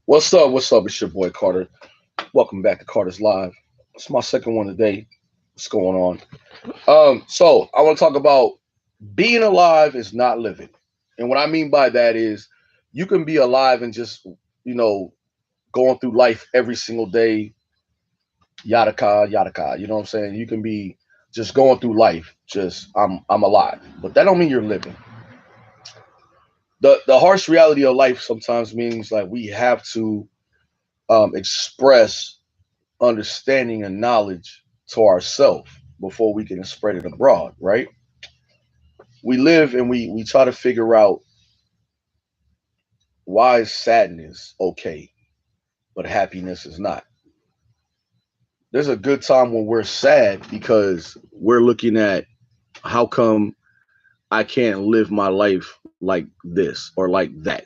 What's up? What's up? It's your boy Carter. Welcome back to Carter's Live. It's my second one today. What's going on? So I want to talk about being alive is not living. And what I mean by that is you can be alive and just, you know, going through life every single day, yada ka, yada ka. You know what I'm saying? You can be just going through life, just I'm alive. But that don't mean you're living. The harsh reality of life sometimes means like we have to express understanding and knowledge to ourselves before we can spread it abroad, right? We live and we try to figure out why is sadness okay, but happiness is not. There's a good time when we're sad because we're looking at how come I can't live my life like this or like that.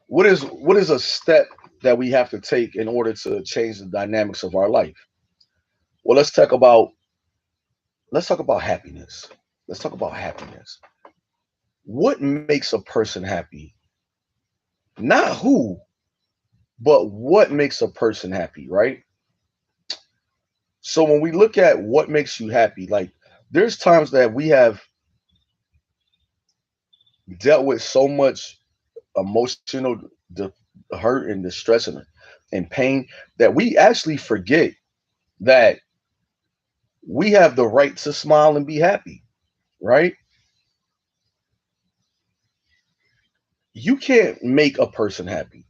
What is a step that we have to take in order to change the dynamics of our life? Well, let's talk about happiness. Let's talk about happiness. What makes a person happy? Not who, but what makes a person happy, right? So when we look at what makes you happy, like there's times that we have dealt with so much emotional hurt and distress and pain that we actually forget that we have the right to smile and be happy, right? You can't make a person happy.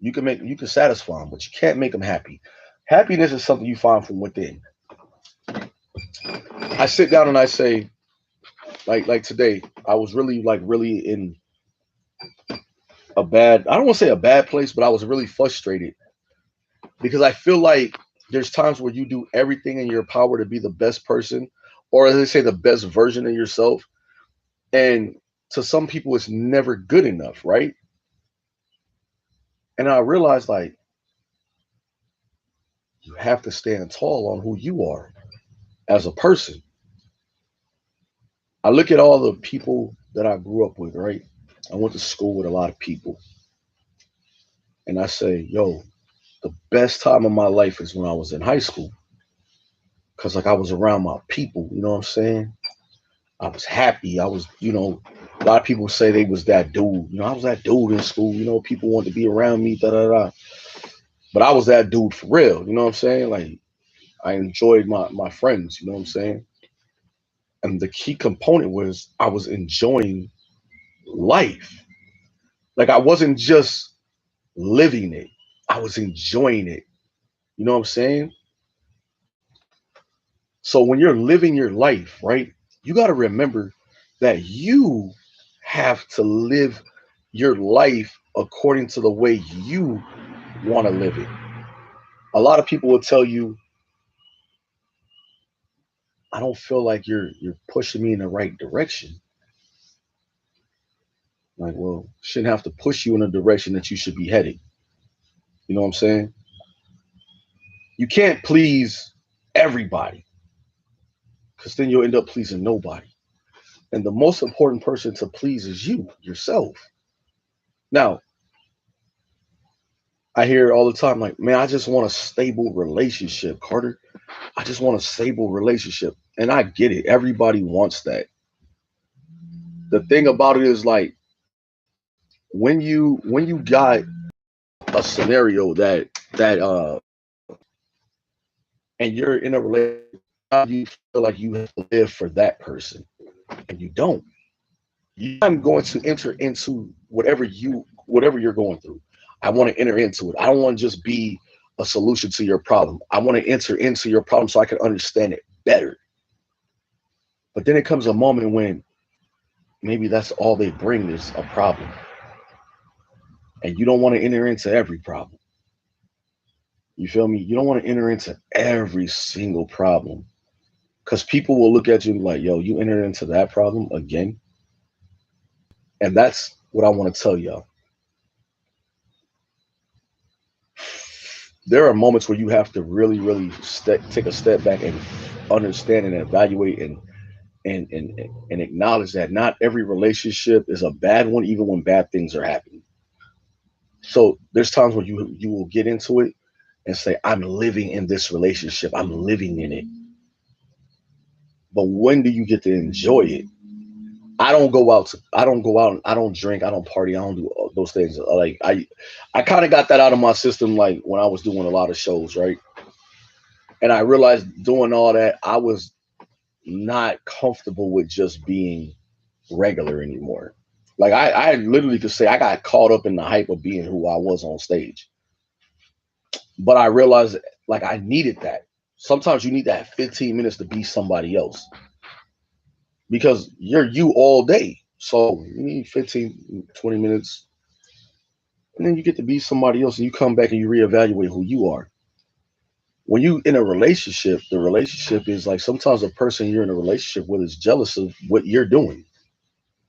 You can satisfy them, but you can't make them happy. Happiness is something you find from within. I sit down and I say, like today, I was really in a bad, I don't want to say a bad place, but I was really frustrated because I feel like there's times where you do everything in your power to be the best person, or as they say, the best version of yourself. And to some people, it's never good enough, right? And I realized like you have to stand tall on who you are as a person. I look at all the people that I grew up with, right? I went to school with a lot of people, and I say, yo, the best time of my life is when I was in high school because like I was around my people, you know what I'm saying? I was happy. A lot of people say they was that dude. I was that dude in school. People wanted to be around me, da da da. But I was that dude for real. You know what I'm saying? Like I enjoyed my friends. You know what I'm saying? And the key component was I was enjoying life. Like I wasn't just living it. I was enjoying it. You know what I'm saying? So when you're living your life, right, you got to remember that you have to live your life according to the way you want to live it. A lot of people will tell you, I don't feel like you're pushing me in the right direction. Like, well, shouldn't have to push you in a direction that you should be heading. You know what I'm saying? You can't please everybody because then you'll end up pleasing nobody. And the most important person to please is you, yourself. Now, I hear it all the time, like, man, I just want a stable relationship, Carter. I just want a stable relationship. And I get it. Everybody wants that. The thing about it is like when you got a scenario that and you're in a relationship, you feel like you have to live for that person. And you don't. I'm going to enter into whatever you're going through. I want to enter into it. I don't want to just be a solution to your problem. I want to enter into your problem so I can understand it better. But then it comes a moment when maybe that's all they bring is a problem. And you don't want to enter into every problem. You feel me? You don't want to enter into every single problem. Because people will look at you and be like, yo, you entered into that problem again. And that's what I want to tell y'all. There are moments where you have to really take a step back and understand and evaluate and acknowledge that not every relationship is a bad one, even when bad things are happening. So there's times where you will get into it and say, I'm living in this relationship. I'm living in it. But when do you get to enjoy it? I don't go out, I don't drink, I don't party, I don't do all those things. Like I kind of got that out of my system like when I was doing a lot of shows, right? And I realized doing all that, I was not comfortable with just being regular anymore. Like I literally could say I got caught up in the hype of being who I was on stage. But I realized like I needed that. Sometimes you need that 15 minutes to be somebody else because you're you all day. So you need 15, 20 minutes, and then you get to be somebody else and you come back and you reevaluate who you are. When you in a relationship, the relationship is like sometimes a person you're in a relationship with is jealous of what you're doing.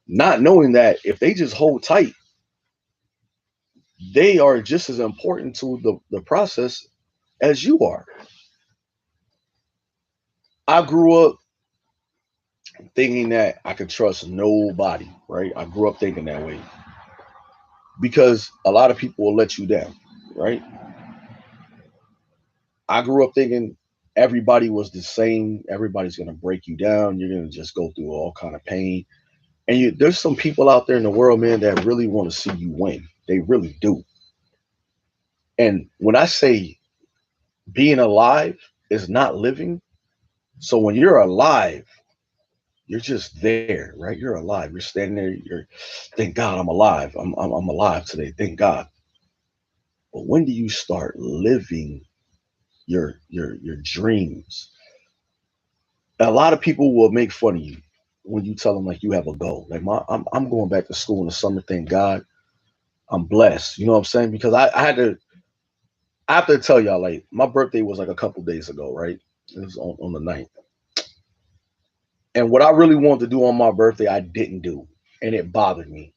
Not knowing that if they just hold tight, they are just as important to the process as you are. I grew up thinking that I could trust nobody, right? I grew up thinking that way because a lot of people will let you down, right? I grew up thinking everybody was the same. Everybody's gonna break you down. You're gonna just go through all kind of pain. And there's some people out there in the world, man, that really want to see you win. They really do. And when I say being alive is not living, so when you're alive, you're just there, right? You're alive. You're standing there. You're, thank God I'm alive. I'm alive today. Thank God. But when do you start living your dreams? A lot of people will make fun of you when you tell them like you have a goal. Like I'm going back to school in the summer. Thank God I'm blessed. You know what I'm saying? Because I have to tell y'all like my birthday was like a couple days ago, right? It was on the ninth. And what I really wanted to do on my birthday, I didn't do, and it bothered me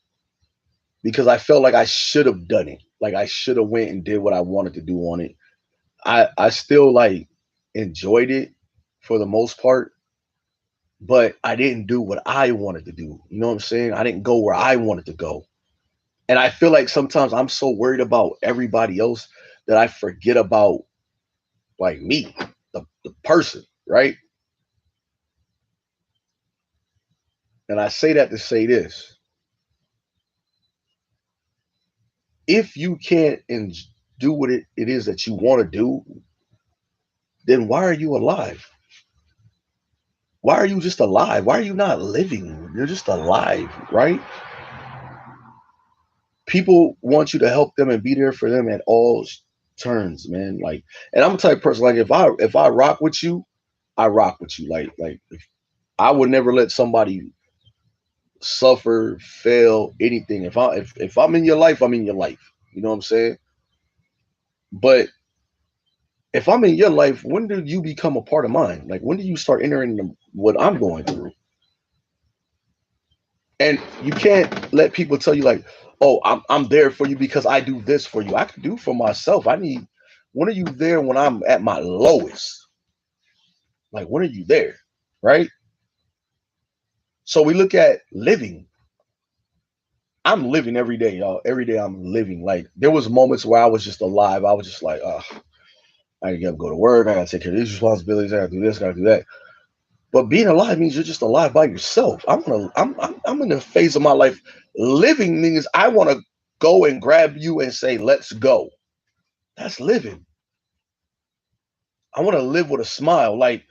because I felt like I should have done it. Like I should have went and did what I wanted to do on it. I still like enjoyed it for the most part, but I didn't do what I wanted to do. You know what I'm saying? I didn't go where I wanted to go. And I feel like sometimes I'm so worried about everybody else that I forget about like me, the person, right? And I say that to say this. If you can't do what it is that you want to do, then why are you alive? Why are you just alive? Why are you not living? You're just alive, right? People want you to help them and be there for them at all turns, man. Like, and I'm the type of person like if I rock with you, I rock with you. Like if I would never let somebody suffer, fail, anything. If I'm in your life, I'm in your life. You know what I'm saying? But if I'm in your life, when did you become a part of mine? Like when did you start entering what I'm going through? And you can't let people tell you like, "Oh, I'm there for you because I do this for you." I can do for myself. I need. When are you there when I'm at my lowest? Like when are you there? Right? So we look at living. I'm living every day, y'all. Every day I'm living. Like there was moments where I was just alive. I was just like, I gotta go to work. I gotta take care of these responsibilities. I gotta do this. I gotta do that. But being alive means you're just alive by yourself. I'm in a phase of my life. Living means I want to go and grab you and say, "Let's go." That's living. I want to live with a smile. Like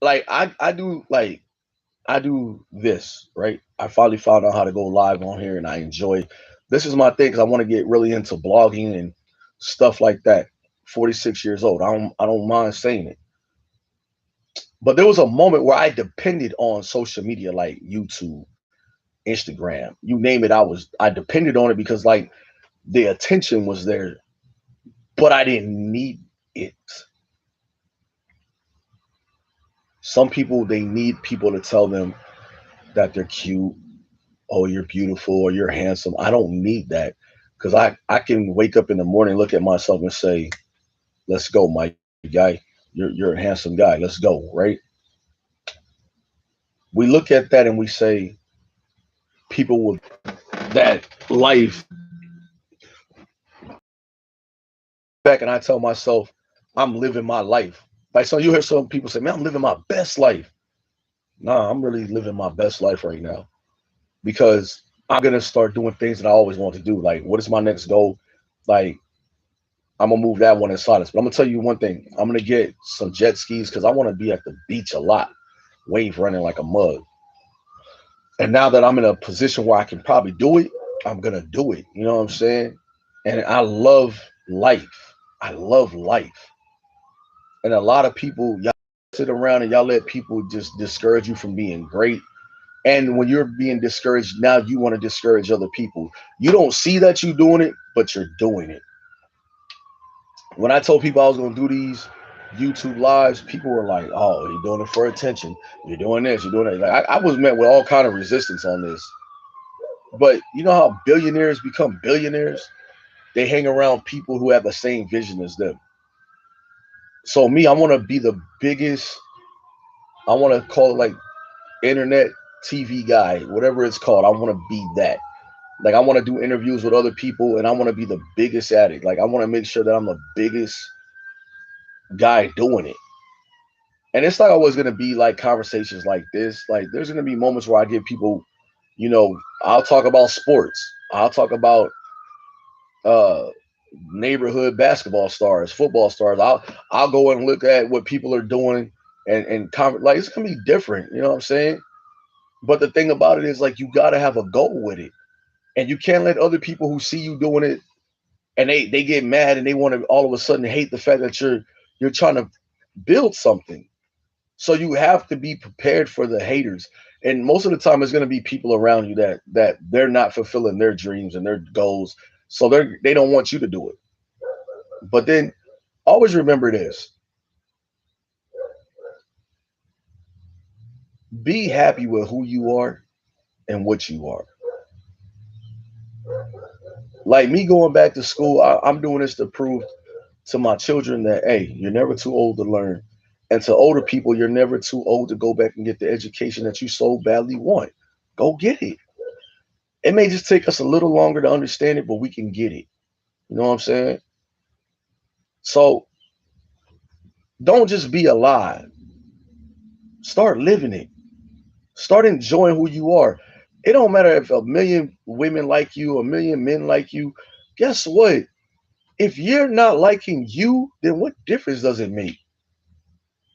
I do this right. I finally found out how to go live on here, and I enjoy. This is my thing because I want to get really into blogging and stuff like that. 46 years old. I don't mind saying it. But there was a moment where I depended on social media like YouTube, Instagram, you name it. I depended on it because like the attention was there, but I didn't need it. Some people they need people to tell them that they're cute, oh you're beautiful, or you're handsome. I don't need that because I can wake up in the morning, look at myself, and say, "Let's go, my guy. You're a handsome guy. Let's go." Right? We look at that and we say people with that life Back and I tell myself, I'm living my life. Like, so you hear some people say, man, I'm living my best life. Nah, I'm really living my best life right now because I'm gonna start doing things that I always want to do. Like, what is my next goal? Like, I'm gonna move that one in silence. But I'm gonna tell you one thing. I'm gonna get some jet skis because I want to be at the beach a lot, wave running like a mug. And now that I'm in a position where I can probably do it, I'm gonna do it. You know what I'm saying? And I love life. I love life. And a lot of people, y'all sit around and y'all let people just discourage you from being great. And when you're being discouraged, now you want to discourage other people. You don't see that you're doing it, but you're doing it. When I told people I was going to do these YouTube lives, people were like, "Oh, you're doing it for attention. You're doing this. You're doing that." Like I was met with all kind of resistance on this. But you know how billionaires become billionaires? They hang around people who have the same vision as them. So me, I want to be the biggest. I want to call it like internet TV guy, whatever it's called. I want to be that. Like I want to do interviews with other people, and I want to be the biggest at it. Like I want to make sure that I'm the biggest guy doing it. And it's not always gonna be like conversations like this. Like there's gonna be moments where I give people, I'll talk about sports. I'll talk about uh neighborhood basketball stars, football stars. I'll go and look at what people are doing and like it's gonna be different. You know what I'm saying? But the thing about it is like you gotta have a goal with it, and you can't let other people who see you doing it and they get mad and they want to all of a sudden hate the fact that you're trying to build something. So you have to be prepared for the haters. And most of the time it's going to be people around you that they're not fulfilling their dreams and their goals. So they don't want you to do it. But then always remember this. Be happy with who you are and what you are. Like me going back to school, I'm doing this to prove to my children that hey, you're never too old to learn. And to older people, you're never too old to go back and get the education that you so badly want. Go get it. It may just take us a little longer to understand it, but we can get it. You know what I'm saying? So don't just be alive. Start living it. Start enjoying who you are. It don't matter if a million women like you, a million men like you. Guess what? If you're not liking you, then what difference does it make?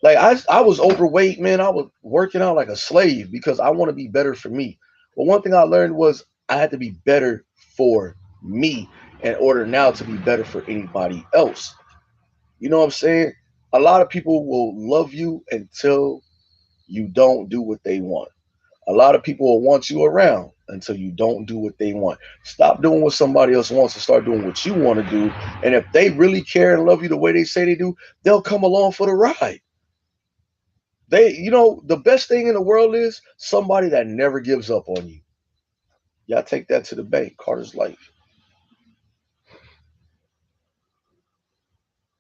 Like I was overweight, man. I was working out like a slave because I want to be better for me. But one thing I learned was I had to be better for me in order now to be better for anybody else. You know what I'm saying? A lot of people will love you until you don't do what they want. A lot of people will want you around until you don't do what they want. Stop doing what somebody else wants and start doing what you want to do. And if they really care and love you the way they say they do, they'll come along for the ride. The best thing in the world is somebody that never gives up on you. Y'all take that to the bank. Carter's life.